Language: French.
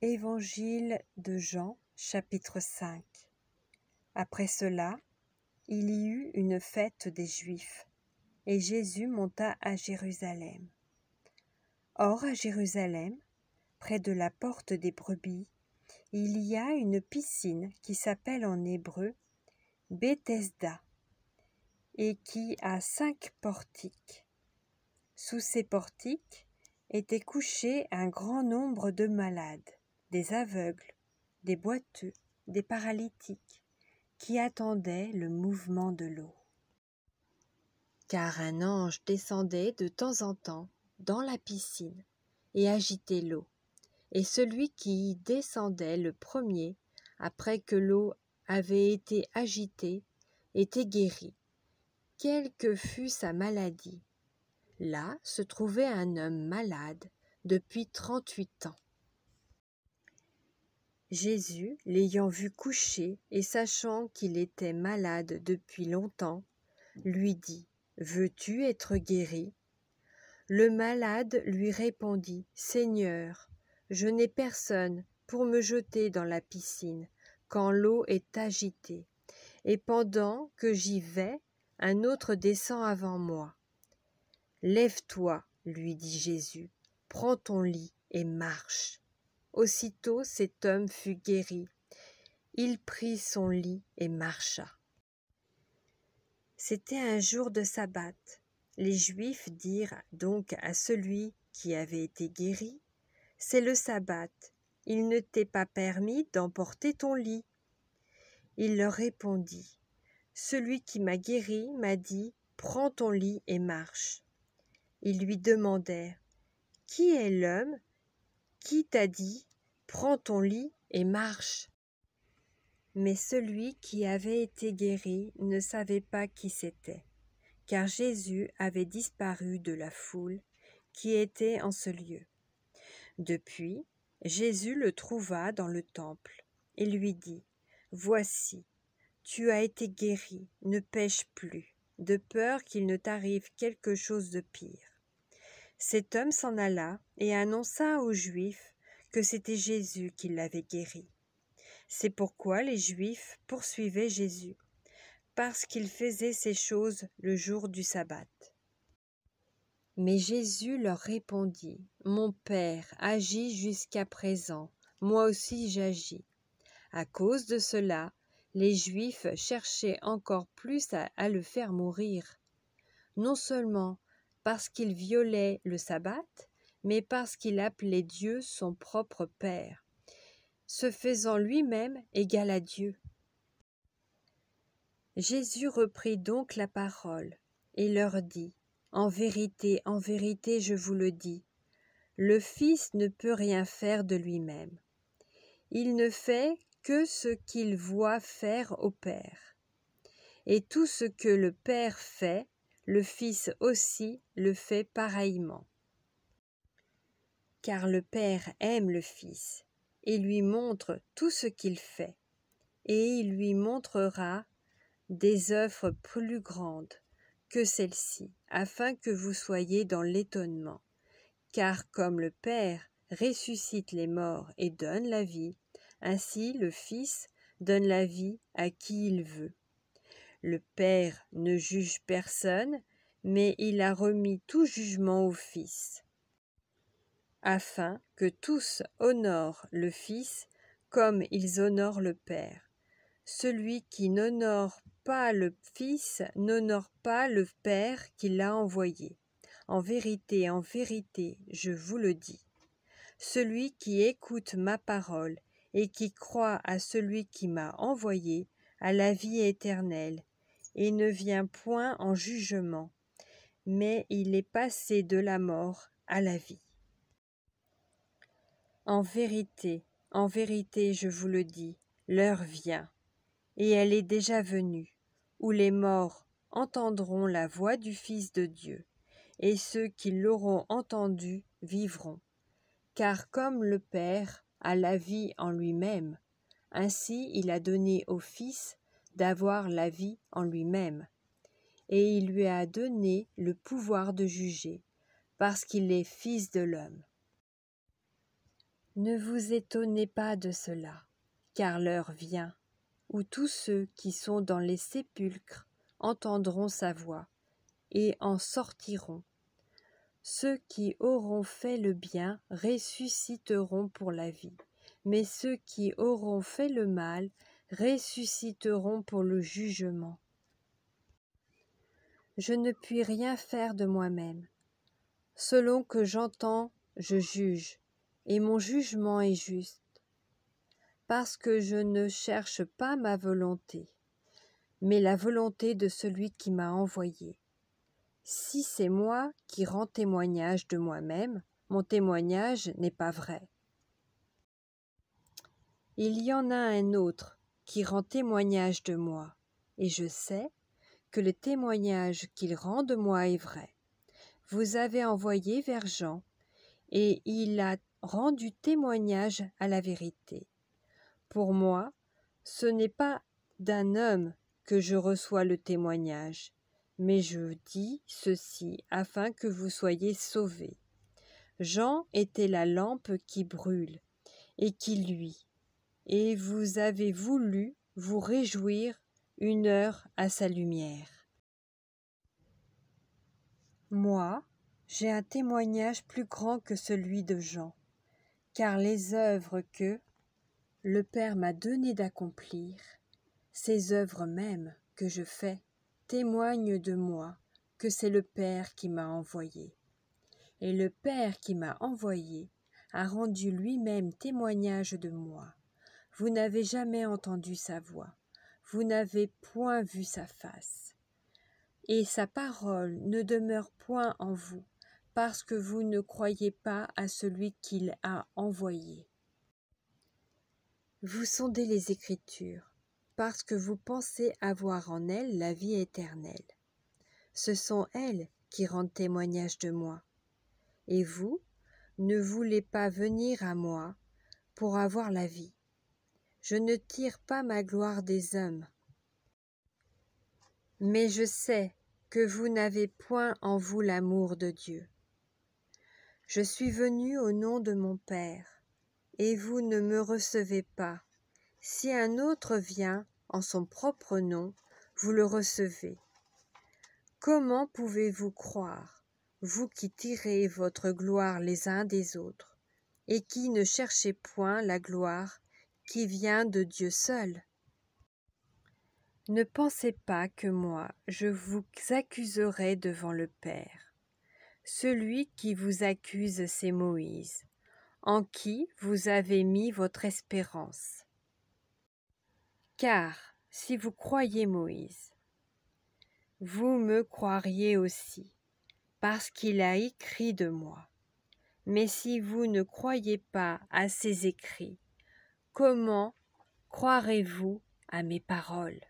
Évangile de Jean, chapitre 5. Après cela, il y eut une fête des Juifs, et Jésus monta à Jérusalem. Or, à Jérusalem, près de la porte des brebis, il y a une piscine qui s'appelle en hébreu Bethesda, et qui a 5 portiques. Sous ces portiques étaient couchés un grand nombre de malades, des aveugles, des boiteux, des paralytiques, qui attendaient le mouvement de l'eau. Car un ange descendait de temps en temps dans la piscine et agitait l'eau, et celui qui y descendait le premier, après que l'eau avait été agitée, était guéri, quelle que fût sa maladie. Là se trouvait un homme malade depuis 38 ans. Jésus, l'ayant vu couché et sachant qu'il était malade depuis longtemps, lui dit : « Veux-tu être guéri ? » Le malade lui répondit : « Seigneur, je n'ai personne pour me jeter dans la piscine quand l'eau est agitée, et pendant que j'y vais, un autre descend avant moi. » « Lève-toi, lui dit Jésus, prends ton lit et marche. » Aussitôt cet homme fut guéri. Il prit son lit et marcha. C'était un jour de sabbat. Les Juifs dirent donc à celui qui avait été guéri : « C'est le sabbat, il ne t'est pas permis d'emporter ton lit. » Il leur répondit : « Celui qui m'a guéri m'a dit : prends ton lit et marche. » Ils lui demandèrent : « Qui est l'homme qui t'a dit : prends ton lit et marche ?» Mais celui qui avait été guéri ne savait pas qui c'était, car Jésus avait disparu de la foule qui était en ce lieu. Depuis, Jésus le trouva dans le temple et lui dit : « Voici, tu as été guéri, ne pêche plus, de peur qu'il ne t'arrive quelque chose de pire. » Cet homme s'en alla et annonça aux Juifs que c'était Jésus qui l'avait guéri. C'est pourquoi les Juifs poursuivaient Jésus, parce qu'il faisait ces choses le jour du sabbat. Mais Jésus leur répondit : « Mon Père agit jusqu'à présent, moi aussi j'agis. » À cause de cela, les Juifs cherchaient encore plus à le faire mourir, non seulement parce qu'il violait le sabbat, mais parce qu'il appelait Dieu son propre Père, se faisant lui-même égal à Dieu. Jésus reprit donc la parole et leur dit : « En vérité, je vous le dis, le Fils ne peut rien faire de lui-même. Il ne fait que ce qu'il voit faire au Père. Et tout ce que le Père fait, le Fils aussi le fait pareillement. Car le Père aime le Fils et lui montre tout ce qu'il fait, et il lui montrera des œuvres plus grandes que celles-ci, afin que vous soyez dans l'étonnement. Car comme le Père ressuscite les morts et donne la vie, ainsi le Fils donne la vie à qui il veut. Le Père ne juge personne, mais il a remis tout jugement au Fils, afin que tous honorent le Fils comme ils honorent le Père. Celui qui n'honore pas le Fils n'honore pas le Père qui l'a envoyé. En vérité, je vous le dis. Celui qui écoute ma parole et qui croit à celui qui m'a envoyé a la vie éternelle et ne vient point en jugement, mais il est passé de la mort à la vie. En vérité, je vous le dis, l'heure vient, et elle est déjà venue, où les morts entendront la voix du Fils de Dieu, et ceux qui l'auront entendu vivront. Car comme le Père a la vie en lui-même, ainsi il a donné au Fils d'avoir la vie en lui-même, et il lui a donné le pouvoir de juger, parce qu'il est Fils de l'homme. Ne vous étonnez pas de cela, car l'heure vient où tous ceux qui sont dans les sépulcres entendront sa voix et en sortiront. Ceux qui auront fait le bien ressusciteront pour la vie, mais ceux qui auront fait le mal ressusciteront pour le jugement. Je ne puis rien faire de moi-même. Selon que j'entends, je juge, et mon jugement est juste, parce que je ne cherche pas ma volonté, mais la volonté de celui qui m'a envoyé. Si c'est moi qui rends témoignage de moi-même, mon témoignage n'est pas vrai. Il y en a un autre qui rend témoignage de moi, et je sais que le témoignage qu'il rend de moi est vrai. Vous avez envoyé vers Jean, et il a rendu témoignage à la vérité. Pour moi, ce n'est pas d'un homme que je reçois le témoignage, mais je dis ceci afin que vous soyez sauvés. Jean était la lampe qui brûle et qui luit, et vous avez voulu vous réjouir une heure à sa lumière. Moi, j'ai un témoignage plus grand que celui de Jean, car les œuvres que le Père m'a donné d'accomplir, ces œuvres mêmes que je fais, témoignent de moi que c'est le Père qui m'a envoyé. Et le Père qui m'a envoyé a rendu lui-même témoignage de moi. Vous n'avez jamais entendu sa voix, vous n'avez point vu sa face. Et sa parole ne demeure point en vous, parce que vous ne croyez pas à celui qu'il a envoyé. Vous sondez les Écritures, parce que vous pensez avoir en elles la vie éternelle. Ce sont elles qui rendent témoignage de moi. Et vous ne voulez pas venir à moi pour avoir la vie. Je ne tire pas ma gloire des hommes. Mais je sais que vous n'avez point en vous l'amour de Dieu. Je suis venu au nom de mon Père, et vous ne me recevez pas. Si un autre vient en son propre nom, vous le recevez. Comment pouvez-vous croire, vous qui tirez votre gloire les uns des autres, et qui ne cherchez point la gloire qui vient de Dieu seul? Ne pensez pas que moi, je vous accuserai devant le Père. Celui qui vous accuse, c'est Moïse, en qui vous avez mis votre espérance. Car si vous croyez Moïse, vous me croiriez aussi, parce qu'il a écrit de moi. Mais si vous ne croyez pas à ses écrits, comment croirez-vous à mes paroles ?